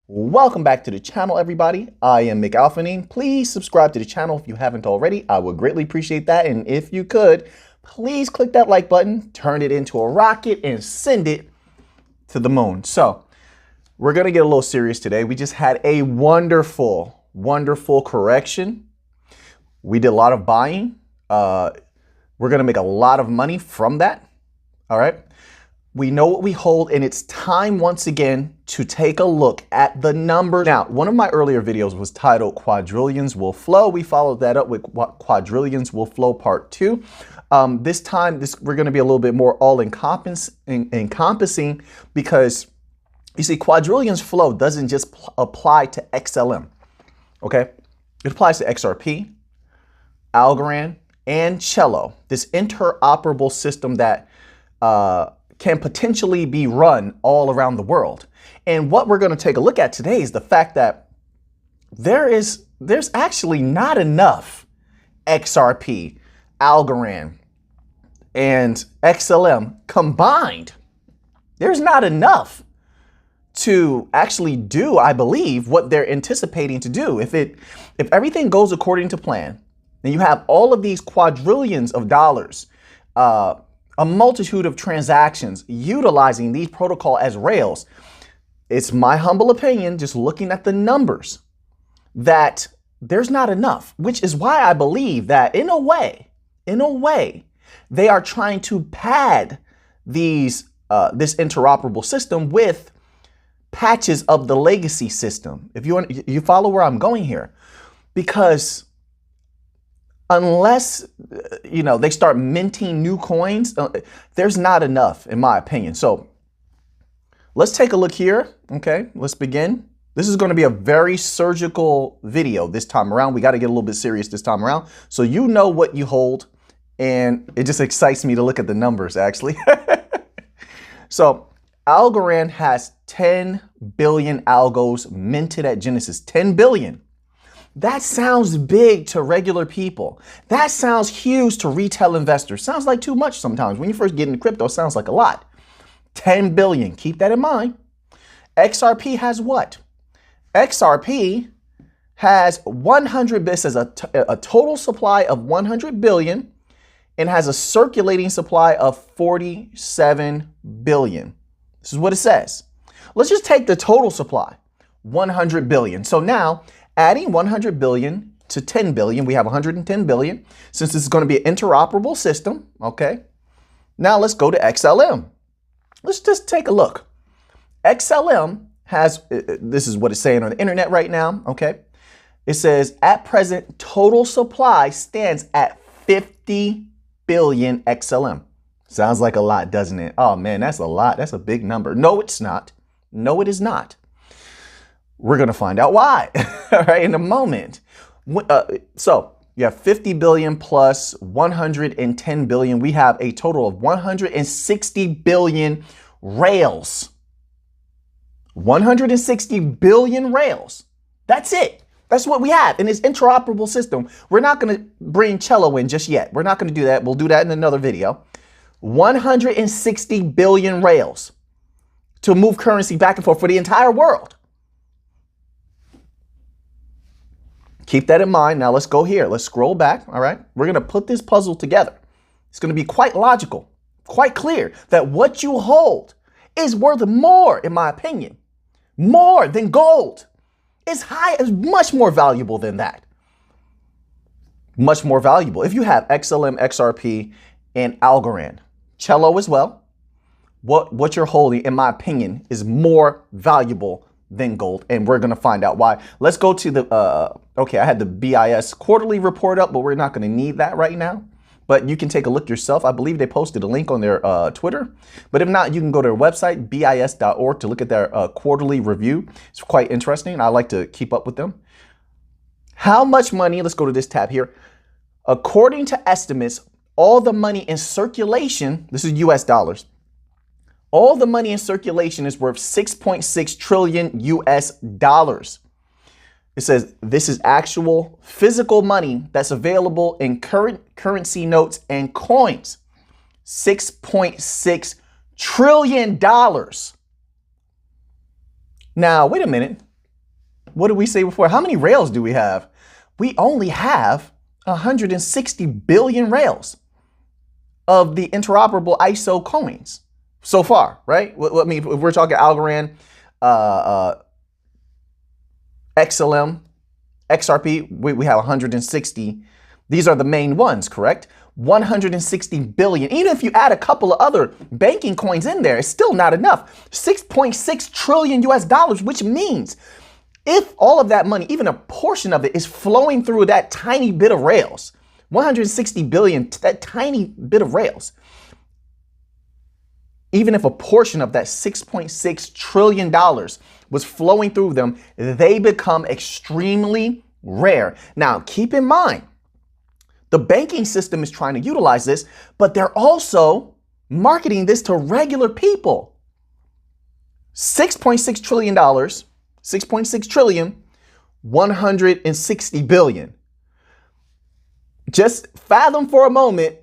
Welcome back to the channel, everybody. I am McAlphanine. Please subscribe to the channel if you haven't already. I would greatly appreciate that. And if you could, please click that like button, turn it into a rocket, and send it to the moon. So we're going to get a little serious today. We just had a wonderful correction. We did a lot of buying. We're going to make a lot of money from that. All right. We know what we hold, and it's time once again to take a look at the numbers. Now, one of my earlier videos was titled Quadrillions Will Flow. We followed that up with Quadrillions Will Flow Part 2. This time, we're going to be a little bit more all-encompassing because, you see, Quadrillions Flow doesn't just apply to XLM, okay? It applies to XRP, Algorand, and Cello, this interoperable system that can potentially be run all around the world. And what we're going to take a look at today is the fact that there's actually not enough XRP, Algorand, and XLM combined. There's not enough to actually do, I believe, what they're anticipating to do. If everything goes according to plan, and you have all of these quadrillions of dollars, a multitude of transactions utilizing these protocol as rails, it's my humble opinion, just looking at the numbers, that there's not enough, which is why I believe that in a way, they are trying to pad this interoperable system with patches of the legacy system. If you follow where I'm going here, because unless, they start minting new coins, there's not enough, in my opinion. So let's take a look here. Okay, let's begin. This is going to be a very surgical video this time around. We got to get a little bit serious this time around. So you know what you hold, and it just excites me to look at the numbers, actually. So Algorand has 10 billion algos minted at Genesis. 10 billion. That sounds big to regular people. That sounds huge to retail investors. Sounds like too much sometimes. When you first get into crypto, it sounds like a lot. 10 billion. Keep that in mind. XRP has what? XRP has 100. This is a total supply of 100 billion and has a circulating supply of 47 billion. This is what it says. Let's just take the total supply, 100 billion. So now, adding 100 billion to 10 billion, we have 110 billion. Since this is going to be an interoperable system, okay? Now let's go to XLM. Let's just take a look. XLM has, this is what it's saying on the internet right now, okay? It says, at present, total supply stands at 50 billion XLM. Sounds like a lot, doesn't it? Oh man, that's a lot. That's a big number. No, it's not. No, it is not. We're going to find out why, all right, in a moment. So you have 50 billion plus 110 billion. We have a total of 160 billion rails. 160 billion rails. That's it. That's what we have in this interoperable system. We're not going to bring Cello in just yet. We're not going to do that. We'll do that in another video. 160 billion rails to move currency back and forth for the entire world. Keep that in mind. Now let's go here. Let's scroll back. All right. We're going to put this puzzle together. It's going to be quite logical, quite clear that what you hold is worth more, in my opinion, more than gold. It's much more valuable than that. Much more valuable. If you have XLM, XRP, and Algorand, Cello as well, what you're holding, in my opinion, is more valuable than gold, and we're going to find out why. Let's go to the, okay, I had the BIS quarterly report up, but we're not going to need that right now. But you can take a look yourself. I believe they posted a link on their Twitter. But if not, you can go to their website, bis.org, to look at their quarterly review. It's quite interesting. I like to keep up with them. How much money, let's go to this tab here. According to estimates, all the money in circulation, this is US dollars, all the money in circulation is worth 6.6 trillion US dollars. It says this is actual physical money that's available in current currency notes and coins. $6.6 trillion. Now, wait a minute. what did we say before? How many rails do we have? We only have 160 billion rails of the interoperable ISO coins so far, right? I mean, if we're talking Algorand, XLM, XRP, we have 160. These are the main ones, correct? 160 billion. Even if you add a couple of other banking coins in there, it's still not enough. 6.6 trillion US dollars, which means if all of that money, even a portion of it, is flowing through that tiny bit of rails, 160 billion, that tiny bit of rails, even if a portion of that $6.6 trillion was flowing through them, they become extremely rare. Now, keep in mind, the banking system is trying to utilize this, but they're also marketing this to regular people. $6.6 trillion, 6.6 trillion, 160 billion. Just fathom for a moment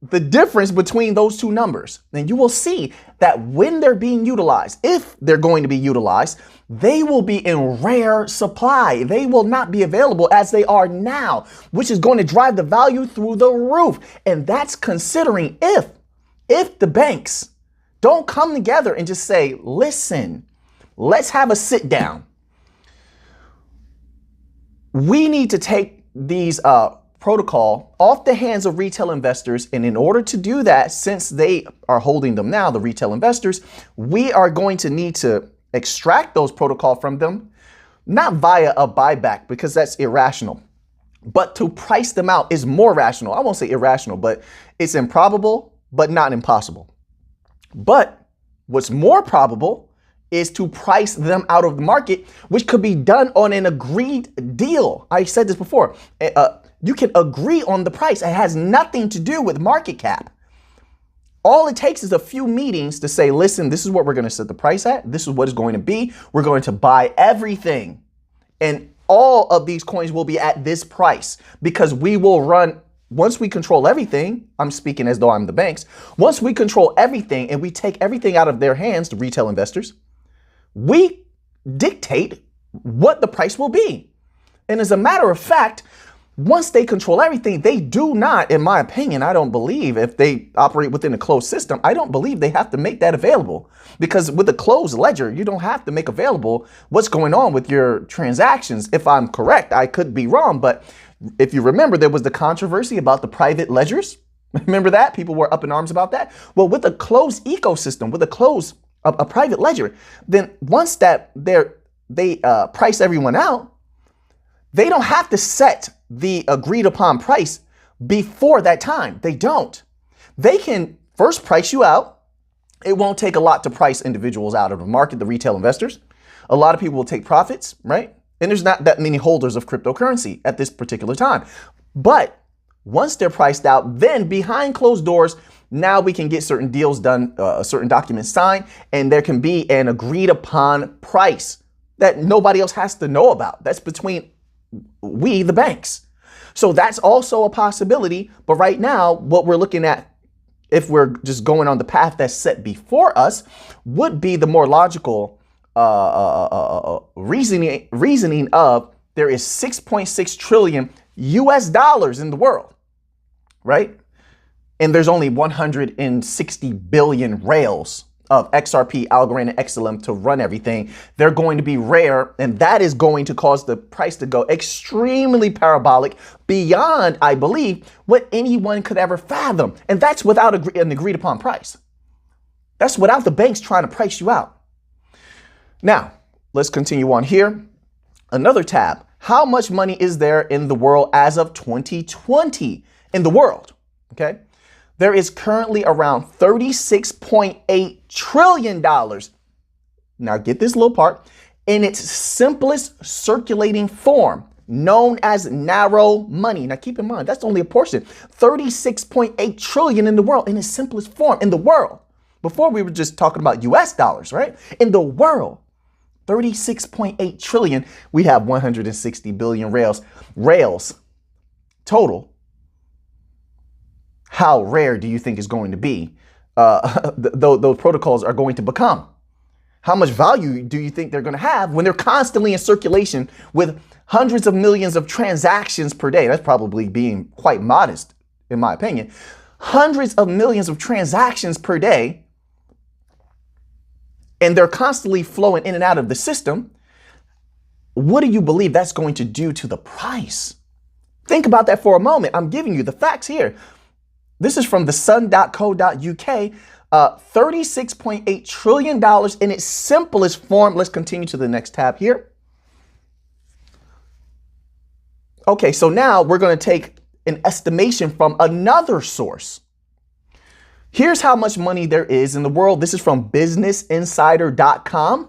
the difference between those two numbers. And you will see that when they're being utilized, if they're going to be utilized, they will be in rare supply. They will not be available as they are now, which is going to drive the value through the roof. And that's considering if the banks don't come together and just say, listen, let's have a sit down. We need to take these protocol off the hands of retail investors. And in order to do that, since they are holding them now, the retail investors, we are going to need to extract those protocol from them, not via a buyback, because that's irrational, but to price them out is more rational. I won't say irrational, but it's improbable, but not impossible. But what's more probable is to price them out of the market, which could be done on an agreed deal. I said this before. You can agree on the price. It has nothing to do with market cap. All it takes is a few meetings to say, listen, this is what we're going to set the price at. This is what it's going to be. We're going to buy everything. And all of these coins will be at this price because we will run, once we control everything, I'm speaking as though I'm the banks. Once we control everything and we take everything out of their hands, the retail investors, we dictate what the price will be. And as a matter of fact, once they control everything, they do not, in my opinion, I don't believe if they operate within a closed system, I don't believe they have to make that available. Because with a closed ledger, you don't have to make available what's going on with your transactions. If I'm correct, I could be wrong. But if you remember, there was the controversy about the private ledgers. Remember that? People were up in arms about that. Well, with a closed ecosystem, with a private ledger, then once that they price everyone out, they don't have to set the agreed upon price before that time. They don't. They can first price you out. It won't take a lot to price individuals out of the market, the retail investors. A lot of people will take profits, right? And there's not that many holders of cryptocurrency at this particular time. But once they're priced out, then behind closed doors, now we can get certain deals done, certain documents signed, and there can be an agreed upon price that nobody else has to know about. That's between we, the banks. So that's also a possibility. But right now, what we're looking at, if we're just going on the path that's set before us, would be the more logical reasoning of there is 6.6 trillion US dollars in the world, right? And there's only 160 billion rails of XRP, Algorand, and XLM to run everything. They're going to be rare, and that is going to cause the price to go extremely parabolic beyond, I believe, what anyone could ever fathom. And that's without an agreed upon price. That's without the banks trying to price you out. Now, let's continue on here. Another tab. How much money is there in the world as of 2020 in the world? Okay. There is currently around $36.8 trillion. Now get this little part. In its simplest circulating form, known as narrow money. Now keep in mind, that's only a portion. 36.8 trillion in the world in its simplest form in the world. Before we were just talking about US dollars, right? In the world, 36.8 trillion. We have 160 billion rails total. How rare do you think is going to be those protocols are going to become? How much value do you think they're going to have when they're constantly in circulation with hundreds of millions of transactions per day? That's probably being quite modest, in my opinion. Hundreds of millions of transactions per day, and they're constantly flowing in and out of the system. What do you believe that's going to do to the price? Think about that for a moment. I'm giving you the facts here. This is from the sun.co.uk. $36.8 trillion in its simplest form. Let's continue to the next tab here. Okay, so now we're going to take an estimation from another source. Here's how much money there is in the world. This is from businessinsider.com.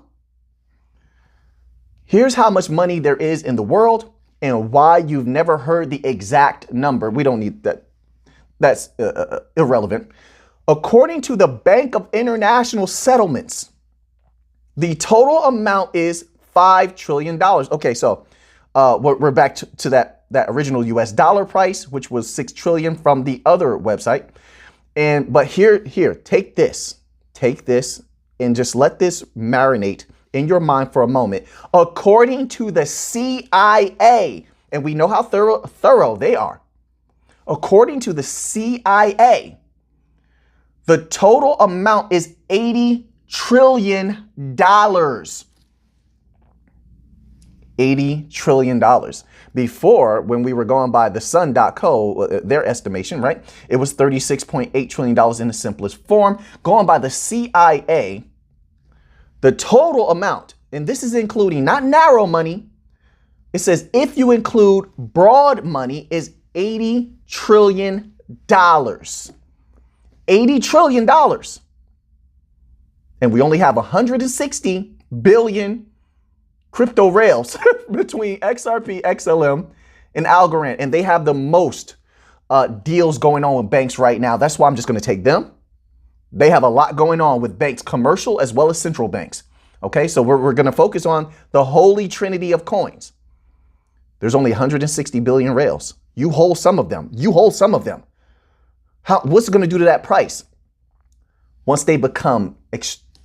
Here's how much money there is in the world and why you've never heard the exact number. We don't need that. That's irrelevant. According to the Bank of International Settlements, the total amount is $5 trillion. Okay, so we're back to that original US dollar price, which was 6 trillion from the other website. But here, take this and just let this marinate in your mind for a moment. According to the CIA, and we know how thorough they are. According to the CIA, the total amount is $80 trillion. $80 trillion. Before, when we were going by the sun.co, their estimation, right? It was $36.8 trillion in the simplest form. Going by the CIA, the total amount, and this is including not narrow money, it says if you include broad money, is $80 trillion. $80 trillion. And we only have 160 billion crypto rails between XRP, XLM, and Algo, and they have the most deals going on with banks right now. That's why I'm just going to take them. They have a lot going on with banks, commercial as well as central banks. Okay, so we're going to focus on the holy trinity of coins. There's only 160 billion rails. You hold some of them. What's it going to do to that price? Once they become,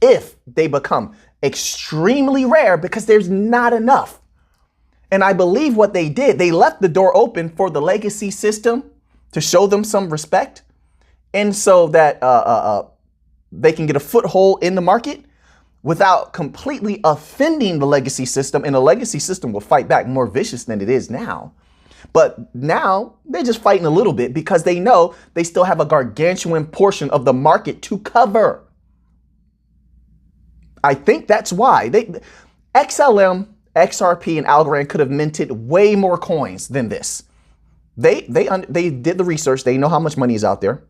if they become extremely rare, because there's not enough. And I believe what they did, they left the door open for the legacy system to show them some respect. And so that they can get a foothold in the market without completely offending the legacy system. And the legacy system will fight back more vicious than it is now. But now they're just fighting a little bit because they know they still have a gargantuan portion of the market to cover. I think that's why XLM, XRP, and Algo could have minted way more coins than this. They did the research. They know how much money is out there,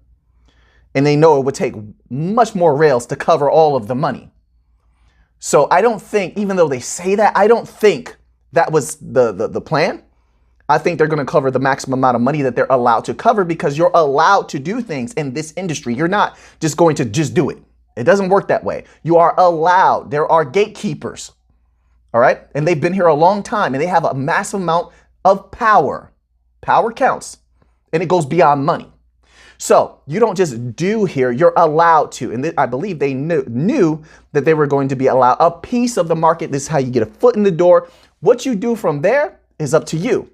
and they know it would take much more rails to cover all of the money. So I don't think, even though they say that, I don't think that was the plan. I think they're going to cover the maximum amount of money that they're allowed to cover, because you're allowed to do things in this industry. You're not just going to just do it. It doesn't work that way. You are allowed. There are gatekeepers. All right. And they've been here a long time, and they have a massive amount of power. Power counts, and it goes beyond money. So you don't just do here. You're allowed to. And I believe they knew that they were going to be allowed a piece of the market. This is how you get a foot in the door. What you do from there is up to you.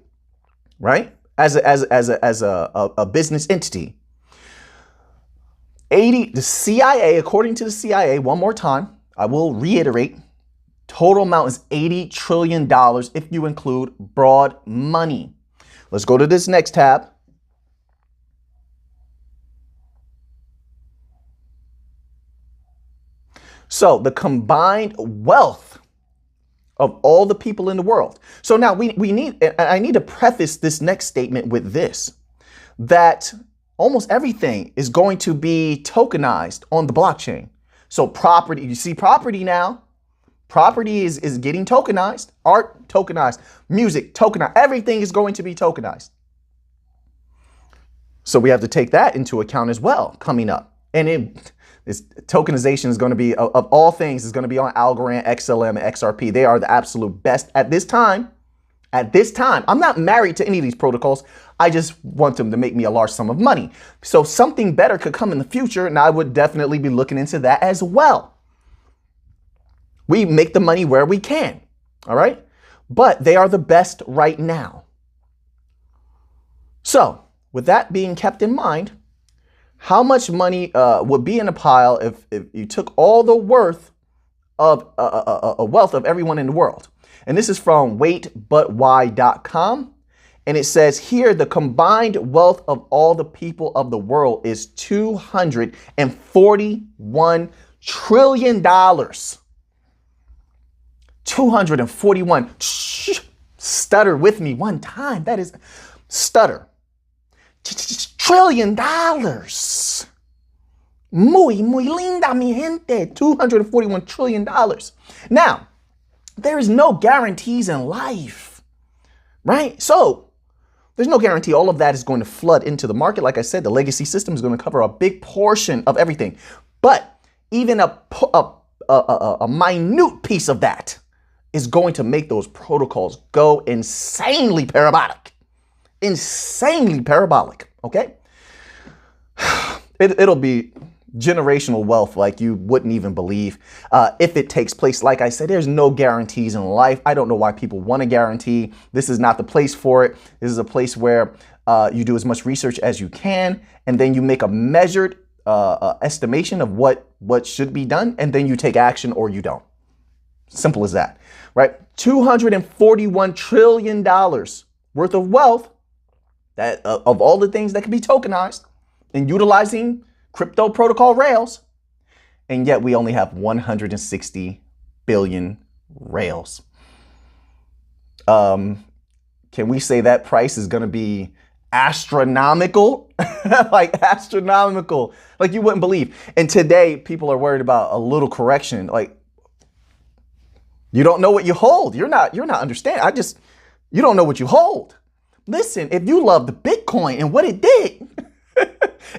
Right? As a business entity. The CIA, according to the CIA, one more time, I will reiterate, total amount is $80 trillion if you include broad money. Let's go to this next tab. So the combined wealth of all the people in the world. So now I need to preface this next statement with this, that almost everything is going to be tokenized on the blockchain. So property, you see property now, property is getting tokenized, art tokenized, music tokenized, everything is going to be tokenized. So we have to take that into account as well coming up. And this tokenization is going to be, of all things, is going to be on Algo, XLM, and XRP. They are the absolute best at this time. At this time, I'm not married to any of these protocols. I just want them to make me a large sum of money. So something better could come in the future, and I would definitely be looking into that as well. We make the money where we can. All right. But they are the best right now. So with that being kept in mind, how much money would be in a pile if you took all the wealth of everyone in the world? And this is from waitbutwhy.com. And it says here, the combined wealth of all the people of the world is $241 trillion. 241. Stutter with me one time. That is stutter. $trillion. Muy linda, mi gente. $241 trillion. Now, there is no guarantees in life, right? So there's no guarantee all of that is going to flood into the market. Like I said, the legacy system is going to cover a big portion of everything. But even a minute piece of that is going to make those protocols go insanely parabolic. Insanely parabolic, okay? It'll be generational wealth like you wouldn't even believe if it takes place. Like I said, there's no guarantees in life. I don't know why people want a guarantee. This is not the place for it. This is a place where you do as much research as you can, and then you make a measured estimation of what should be done, and then you take action or you don't. Simple as that, right? $241 trillion worth of wealth that of all the things that can be tokenized and utilizing crypto protocol rails, and yet we only have 160 billion rails. Can we say that price is going to be astronomical? Like astronomical, like you wouldn't believe. And today people are worried about a little correction. Like, you don't know what you hold. You're not understanding. You don't know what you hold. Listen, if you love the Bitcoin and what it did,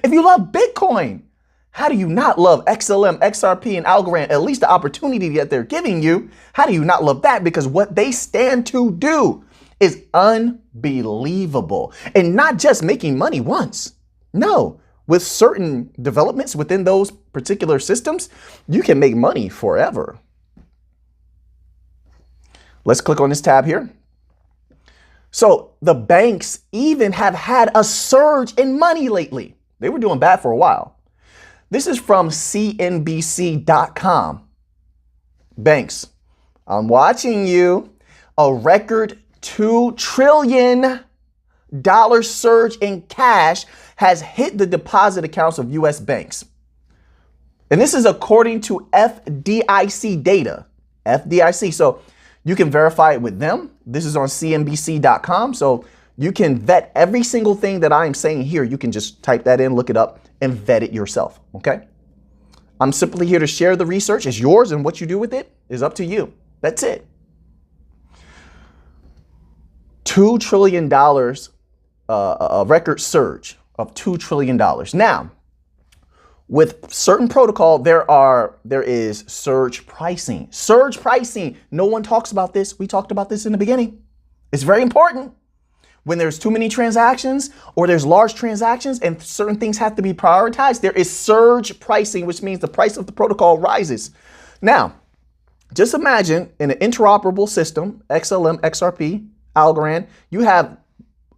if you love Bitcoin, how do you not love XLM, XRP, and Algo? At least the opportunity that they're giving you. How do you not love that? Because what they stand to do is unbelievable. And not just making money once. No, with certain developments within those particular systems, you can make money forever. Let's click on this tab here. So the banks even have had a surge in money lately. They were doing bad for a while. This is from CNBC.com. Banks, I'm watching you. A record $2 trillion surge in cash has hit the deposit accounts of U.S. banks. And this is according to FDIC data. FDIC. So you can verify it with them. This is on CNBC.com. So you can vet every single thing that I am saying here. You can just type that in, look it up, and vet it yourself. Okay. I'm simply here to share the research. It's yours, and what you do with it is up to you. That's it. $2 trillion, a record surge of $2 trillion. Now, with certain protocol, there is surge pricing. Surge pricing. No one talks about this. We talked about this in the beginning. It's very important. When there's too many transactions or there's large transactions and certain things have to be prioritized, there is surge pricing, which means the price of the protocol rises. Now, just imagine in an interoperable system, XLM XRP Algo, you have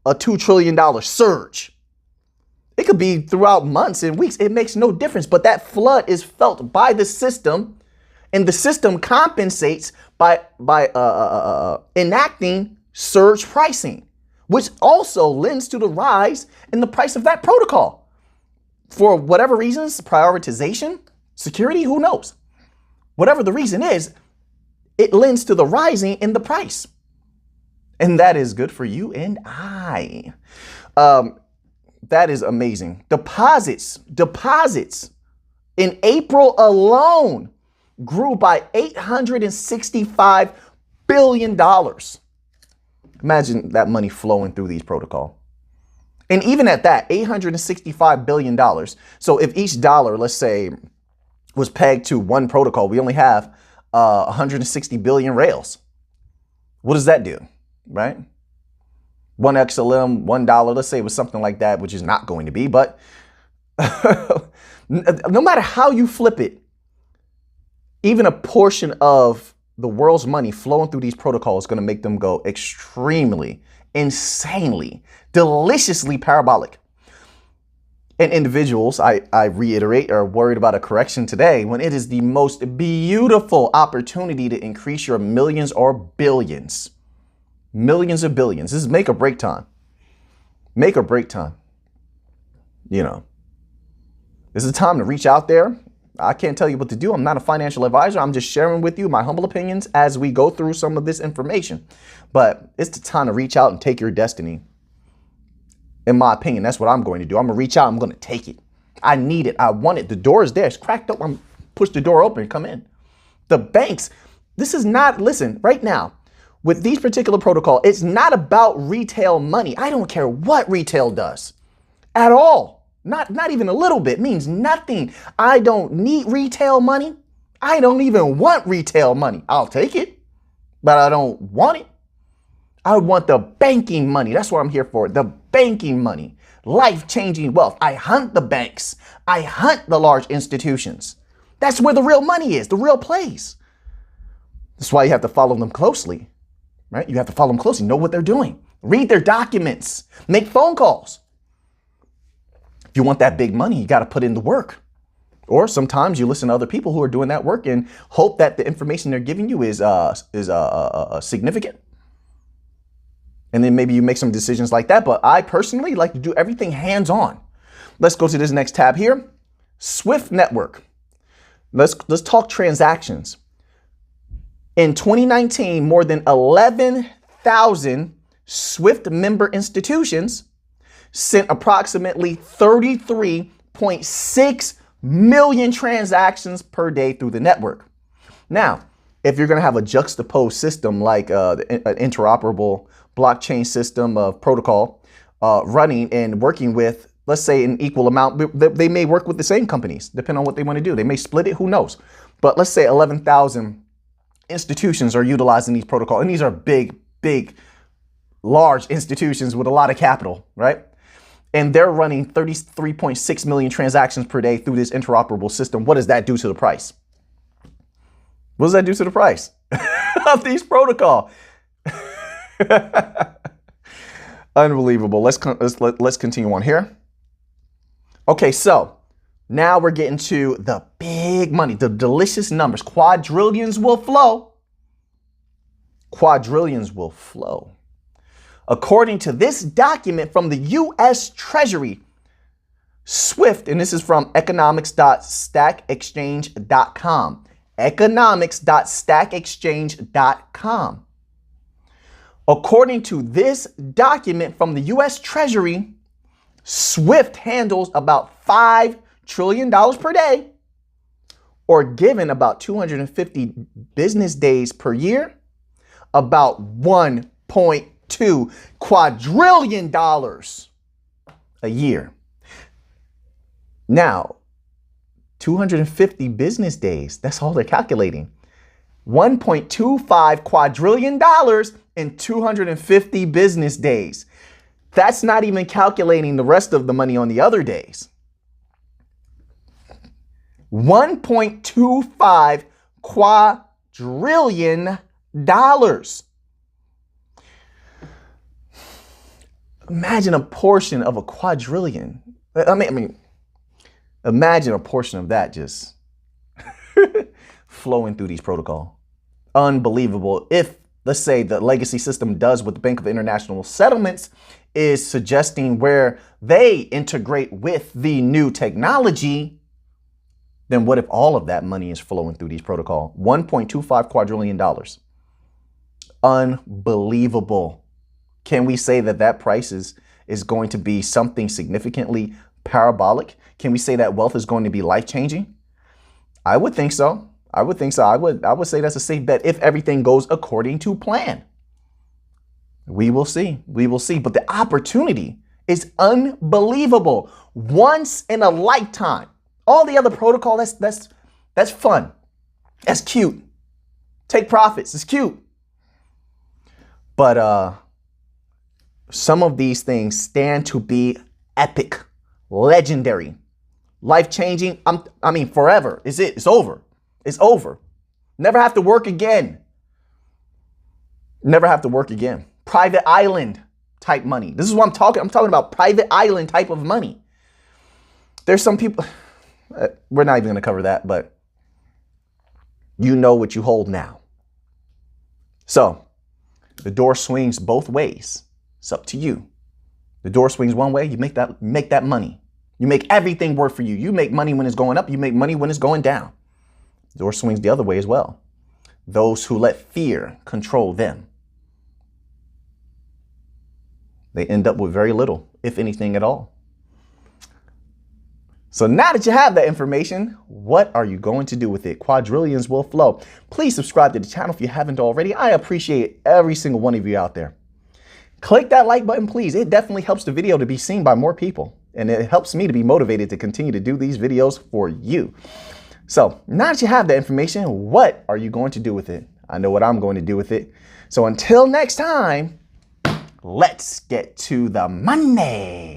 a $2 trillion surge. It could be throughout months and weeks. It makes no difference. But that flood is felt by the system, and the system compensates by enacting surge pricing, which also lends to the rise in the price of that protocol. For whatever reasons, prioritization, security, who knows? Whatever the reason is, it lends to the rising in the price. And that is good for you and I. That is amazing. Deposits in April alone grew by $865 billion. Imagine that money flowing through these protocols. And even at that, $865 billion. So if each dollar, let's say, was pegged to one protocol, we only have 160 billion rails. What does that do, right? One XLM, $1, let's say it was something like that, which is not going to be, but no matter how you flip it, even a portion of the world's money flowing through these protocols is going to make them go extremely, insanely, deliciously parabolic. And individuals, I reiterate, are worried about a correction today when it is the most beautiful opportunity to increase your millions or billions. Millions or billions. This is make or break time. Make or break time. You know, this is a time to reach out there. I can't tell you what to do. I'm not a financial advisor. I'm just sharing with you my humble opinions as we go through some of this information. But it's the time to reach out and take your destiny. In my opinion, that's what I'm going to do. I'm going to reach out. I'm going to take it. I need it. I want it. The door is there. It's cracked up. I'm push the door open. Come in. The banks. This is not, listen, right now, with these particular protocol, it's not about retail money. I don't care what retail does at all. Not even a little bit. It means nothing. I don't need retail money. I don't even want retail money. I'll take it, but I don't want it. I want the banking money. That's what I'm here for. The banking money, life-changing wealth. I hunt the banks. I hunt the large institutions. That's where the real money is, the real place. That's why you have to follow them closely, right? You have to follow them closely, know what they're doing, read their documents, make phone calls. If you want that big money, you got to put in the work. Or sometimes you listen to other people who are doing that work and hope that the information they're giving you is significant. And then maybe you make some decisions like that. But I personally like to do everything hands-on. Let's go to this next tab here. Swift network. Let's talk transactions. In 2019, more than 11,000 Swift member institutions sent approximately 33.6 million transactions per day through the network. Now, if you're going to have a juxtaposed system like an interoperable blockchain system of protocol running and working with, let's say, an equal amount, they may work with the same companies, depending on what they want to do. They may split it, who knows? But let's say 11,000 institutions are utilizing these protocols, and these are big, large institutions with a lot of capital, right? And they're running 33.6 million transactions per day through this interoperable system. What does that do to the price? What does that do to the price of these protocol? Unbelievable. Let's continue on here. Okay, so now we're getting to the big money, the delicious numbers. Quadrillions will flow. Quadrillions will flow. According to this document from the U.S. Treasury, SWIFT, and this is from economics.stackexchange.com, economics.stackexchange.com. According to this document from the U.S. Treasury, SWIFT handles about $5 trillion per day, or given about 250 business days per year, about $1.2 quadrillion a year. Now, 250 business days, that's all they're calculating. $1.25 quadrillion in 250 business days. That's not even calculating the rest of the money on the other days. $1.25 quadrillion. Imagine a portion of a quadrillion. I mean, imagine a portion of that just flowing through these protocols. Unbelievable. If, let's say, the legacy system does what the Bank of International Settlements is suggesting, where they integrate with the new technology, then what if all of that money is flowing through these protocols? $1.25 quadrillion. Unbelievable. Can we say that that price is going to be something significantly parabolic? Can we say that wealth is going to be life-changing? I would think so. I would say that's a safe bet if everything goes according to plan. We will see. We will see. But the opportunity is unbelievable. Once in a lifetime. All the other protocol, that's fun. That's cute. Take profits. It's cute. But some of these things stand to be epic, legendary, life-changing. I mean, forever. It's over. It's over. Never have to work again. Never have to work again. Private island type money. This is what I'm talking about private island type of money. There's some people, we're not even going to cover that, but you know what you hold now. So the door swings both ways. It's up to you. The door swings one way, you make that money. You make everything work for you. You make money when it's going up. You make money when it's going down. The door swings the other way as well. Those who let fear control them, they end up with very little, if anything at all. So now that you have that information, what are you going to do with it? Quadrillions will flow. Please subscribe to the channel if you haven't already. I appreciate every single one of you out there. Click that like button, please. It definitely helps the video to be seen by more people. And it helps me to be motivated to continue to do these videos for you. So now that you have that information, what are you going to do with it? I know what I'm going to do with it. So until next time, let's get to the money.